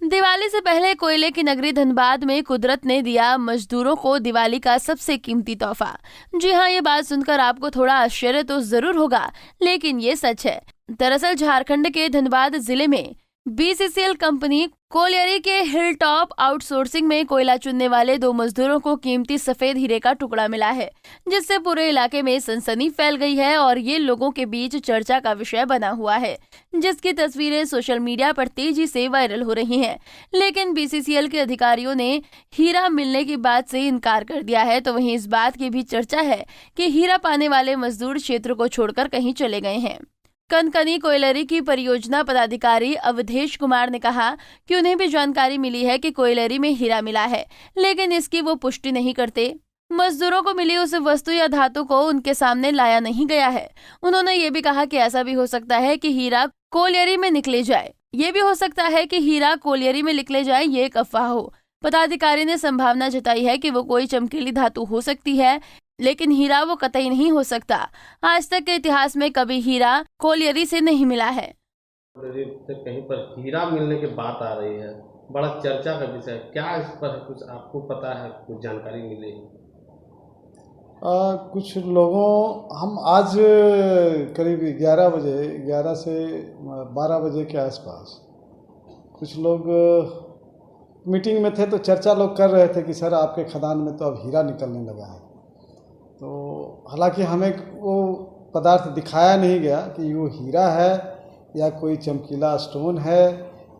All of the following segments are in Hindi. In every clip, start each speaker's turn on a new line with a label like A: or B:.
A: दिवाली से पहले कोयले की नगरी धनबाद में कुदरत ने दिया मजदूरों को दिवाली का सबसे कीमती तोहफा। जी हाँ, ये बात सुनकर आपको थोड़ा आश्चर्य तो जरूर होगा, लेकिन ये सच है। दरअसल झारखंड के धनबाद जिले में बीसीसीएल कंपनी कोलियरी के हिल टॉप आउटसोर्सिंग में कोयला चुनने वाले दो मजदूरों को कीमती सफेद हीरे का टुकड़ा मिला है, जिससे पूरे इलाके में सनसनी फैल गई है और ये लोगों के बीच चर्चा का विषय बना हुआ है, जिसकी तस्वीरें सोशल मीडिया पर तेजी से वायरल हो रही हैं। लेकिन बीसीसीएल के अधिकारियों ने हीरा मिलने की बात से इनकार कर दिया है, तो वहीं इस बात की भी चर्चा है कि हीरा पाने वाले मजदूर क्षेत्र को छोड़कर कहीं चले गए हैं। कनकनी कोयलरी की परियोजना पदाधिकारी अवधेश कुमार ने कहा कि उन्हें भी जानकारी मिली है कि कोयलरी में हीरा मिला है, लेकिन इसकी वो पुष्टि नहीं करते। मजदूरों को मिली उस वस्तु या धातु को उनके सामने लाया नहीं गया है। उन्होंने ये भी कहा कि ऐसा भी हो सकता है कि हीरा कोयलरी में निकले जाए, ये भी हो सकता है कि हीरा कोयलरी में निकले जाए, ये एक अफवाह हो। पदाधिकारी ने संभावना जताई है कि वो कोई चमकीली धातु हो सकती है, लेकिन हीरा वो कतई नहीं हो सकता। आज तक के इतिहास में कभी हीरा कोलियरी से नहीं मिला है।
B: कहीं पर हीरा मिलने की बात आ रही है, बड़ा चर्चा का विषय है। क्या इस पर कुछ आपको पता है, कुछ जानकारी मिली है?
C: कुछ लोगों हम आज करीब 11 बजे 11 से 12 बजे के आसपास कुछ लोग मीटिंग में थे, तो चर्चा लोग कर रहे थे कि सर आपके खदान में तो अब हीरा निकलने लगा है। तो हालांकि हमें वो पदार्थ दिखाया नहीं गया कि वो हीरा है या कोई चमकीला स्टोन है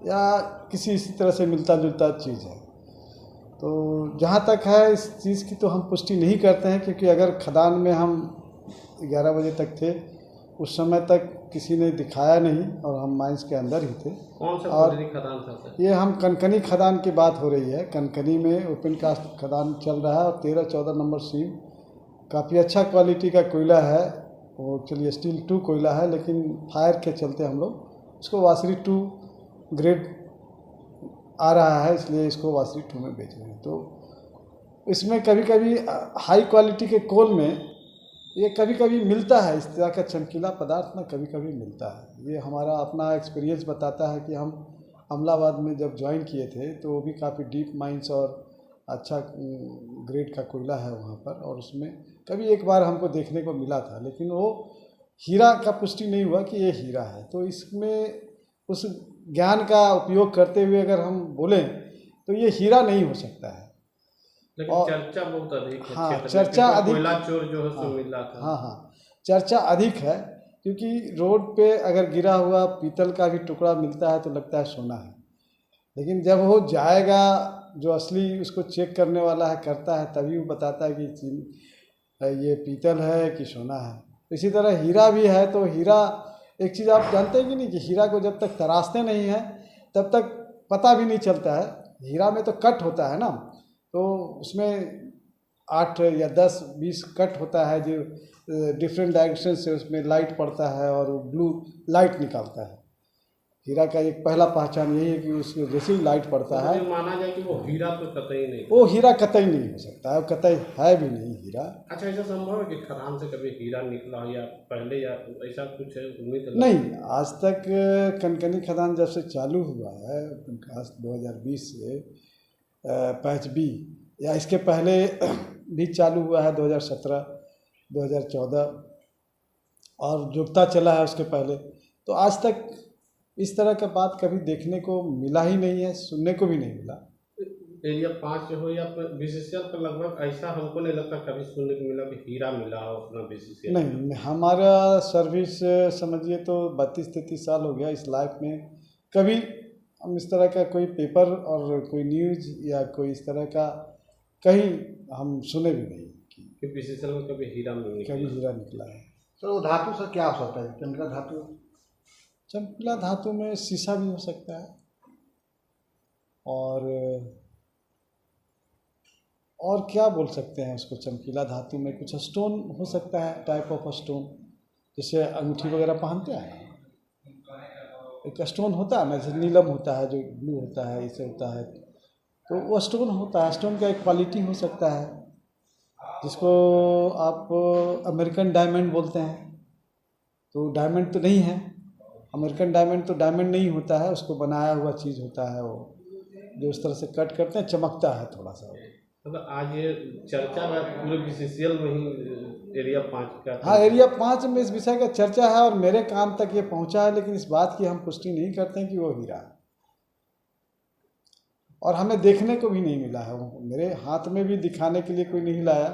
C: या किसी इसी तरह से मिलता जुलता चीज़ है। तो जहाँ तक है इस चीज़ की तो हम पुष्टि नहीं करते हैं, क्योंकि अगर खदान में हम 11 बजे तक थे, उस समय तक किसी ने दिखाया नहीं और हम माइंस के अंदर ही थे।
B: कौन सा
C: और
B: खदान था?
C: ये हम कनकनी खदान की बात हो रही है। कनकनी में ओपन कास्ट खदान चल रहा है और 13-14 नंबर सीम काफ़ी अच्छा क्वालिटी का कोयला है। वो चलिए स्टील 2 कोयला है, लेकिन फायर के चलते हम लोग उसको वासरी 2 ग्रेड आ रहा है, इसलिए इसको वासरी 2 में बेच रहे हैं। तो इसमें कभी कभी हाई क्वालिटी के कोल में ये कभी कभी मिलता है, इस तरह का चमकीला पदार्थ ना कभी कभी मिलता है। ये हमारा अपना एक्सपीरियंस बताता है कि हम अमलाबाद में जब ज्वाइन किए थे तो वो भी काफ़ी डीप माइंस और अच्छा ग्रेड का कोयला है वहाँ पर, और उसमें कभी एक बार हमको देखने को मिला था, लेकिन वो हीरा का पुष्टि नहीं हुआ कि ये हीरा है। तो इसमें उस ज्ञान का उपयोग करते हुए अगर हम बोलें तो ये हीरा नहीं हो सकता है।
B: लेकिन और चर्चा बहुत अधिक है।
C: हाँ, चर्चा अधिक,
B: कोयला चोर जो है सो मिला था।
C: हाँ, चर्चा अधिक है, क्योंकि रोड पे अगर गिरा हुआ पीतल का भी टुकड़ा मिलता है तो लगता है सोना है, लेकिन जब वो जाएगा जो असली उसको चेक करने वाला है करता है, तभी वो बताता है कि ये पीतल है कि सोना है। इसी तरह हीरा भी है। तो हीरा एक चीज़ आप जानते हैं कि नहीं, कि हीरा को जब तक तराशते नहीं हैं तब तक पता भी नहीं चलता है। हीरा में तो कट होता है ना, तो उसमें 8 या 10-20 कट होता है जो डिफरेंट डायरेक्शन से उसमें लाइट पड़ता है और वो ब्लू लाइट निकालता है। हीरा का एक पहला पहचान यही है कि उसमें जैसे ही लाइट पड़ता है,
B: माना जाए कि वो हीरा तो कतई नहीं,
C: वो हीरा कतई नहीं हो सकता है, कतई है भी नहीं हीरा।
B: अच्छा, ऐसा संभव है कि खदान से कभी हीरा निकला या पहले, या ऐसा कुछ है? उम्मीद
C: नहीं, आज तक कनकनी खदान जब से चालू हुआ है 2020 से पैच बी, या इसके पहले भी चालू हुआ है 2017, 2014 और जुगता चला है उसके पहले, तो आज तक इस तरह का बात कभी देखने को मिला ही नहीं है, सुनने को भी नहीं मिला।
B: एरिया 5 हो या बीसीसीएल पर लगभग ऐसा हमको नहीं लगता कभी सुनने को मिला कि हीरा मिला हो अपना बीसीसीएल।
C: नहीं, हमारा सर्विस समझिए तो 32-33 साल हो गया इस लाइफ में, कभी हम इस तरह का कोई पेपर और कोई न्यूज़ या कोई इस तरह का कहीं हम सुने भी नहीं
B: कि बीसीसीएल में कभी हीरा
C: निकला है।
D: तो धातु से क्या हो सकता है? चमकीला धातु,
C: चमकीला धातु में शीशा भी हो सकता है, और क्या बोल सकते हैं उसको। चमकीला धातु में कुछ स्टोन हो सकता है, टाइप ऑफ स्टोन, जैसे अंगूठी वगैरह पहनते हैं, एक स्टोन होता है ना, जैसे नीलम होता है जो ब्लू होता है, इसे होता है, तो वो स्टोन होता है। स्टोन का एक क्वालिटी हो सकता है जिसको आप अमेरिकन डायमंड बोलते हैं। तो डायमंड तो नहीं है, अमेरिकन डायमंड तो डायमंड नहीं होता है, उसको बनाया हुआ चीज़ होता है वो। जो इस तरह से कट करते हैं चमकता है थोड़ा सा।
B: मतलब आज ये चर्चा में पूरे BCCL में ही एरिया 5 का।
C: हाँ, एरिया 5 में इस विषय का चर्चा है और मेरे कान तक ये पहुंचा है, लेकिन इस बात की हम पुष्टि नहीं करते हैं कि वो हीरा है, और हमें देखने को भी नहीं मिला है। वो मेरे हाथ में भी दिखाने के लिए कोई नहीं लाया,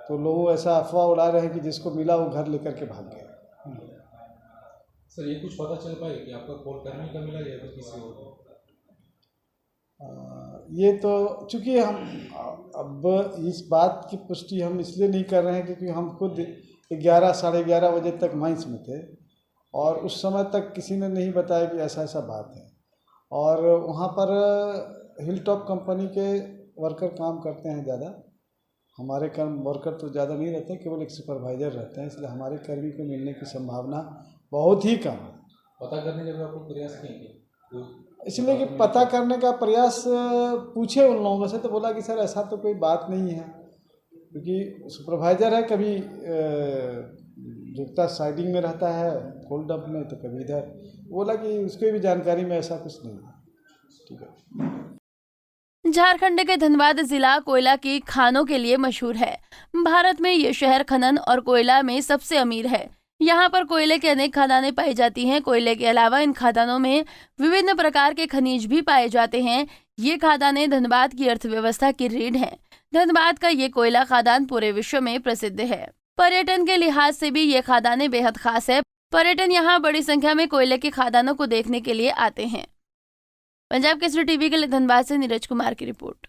C: तो लोग ऐसा अफवाह उड़ा रहे हैं कि जिसको मिला वो घर लेकर के भाग गया।
E: सर, ये कुछ पता चल पाए कि आपका कॉल कर्मी का मिला या फिर किसी और को?
C: ये तो चूँकि हम अब इस बात की पुष्टि हम इसलिए नहीं कर रहे हैं क्योंकि हम खुद 11 साढ़े 11 बजे तक माइंस में थे और उस समय तक किसी ने नहीं बताया कि ऐसा ऐसा बात है। और वहाँ पर हिल टॉप कंपनी के वर्कर काम करते हैं ज़्यादा, हमारे वर्कर तो ज़्यादा नहीं रहते, केवल एक सुपरवाइज़र रहते हैं, इसलिए हमारे कर्मी को मिलने की संभावना बहुत ही कम है।
E: पता करने का भी आप लोग प्रयास किए?
C: इसलिए कि पता करने का प्रयास पूछे उन लोगों से, तो बोला कि सर ऐसा तो कोई बात नहीं है, क्योंकि सुपरवाइज़र है, कभी जुगता साइडिंग में रहता है फोल्ड अप में, तो कभी इधर। बोला कि उसकी भी जानकारी में ऐसा कुछ नहीं है। ठीक है।
A: झारखंड के धनबाद जिला कोयला की खानों के लिए मशहूर है। भारत में ये शहर खनन और कोयला में सबसे अमीर है। यहाँ पर कोयले की अनेक खदानें पाई जाती हैं। कोयले के अलावा इन खदानों में विभिन्न प्रकार के खनिज भी पाए जाते हैं। ये खदानें धनबाद की अर्थव्यवस्था की रीढ़ हैं। धनबाद का ये कोयला खदान पूरे विश्व में प्रसिद्ध है। पर्यटन के लिहाज से भी ये खदानें बेहद खास है। पर्यटन यहाँ बड़ी संख्या में कोयले की खदानों को देखने के लिए आते हैं। पंजाब केसरी टीवी के लिए धनबाद से नीरज कुमार की रिपोर्ट।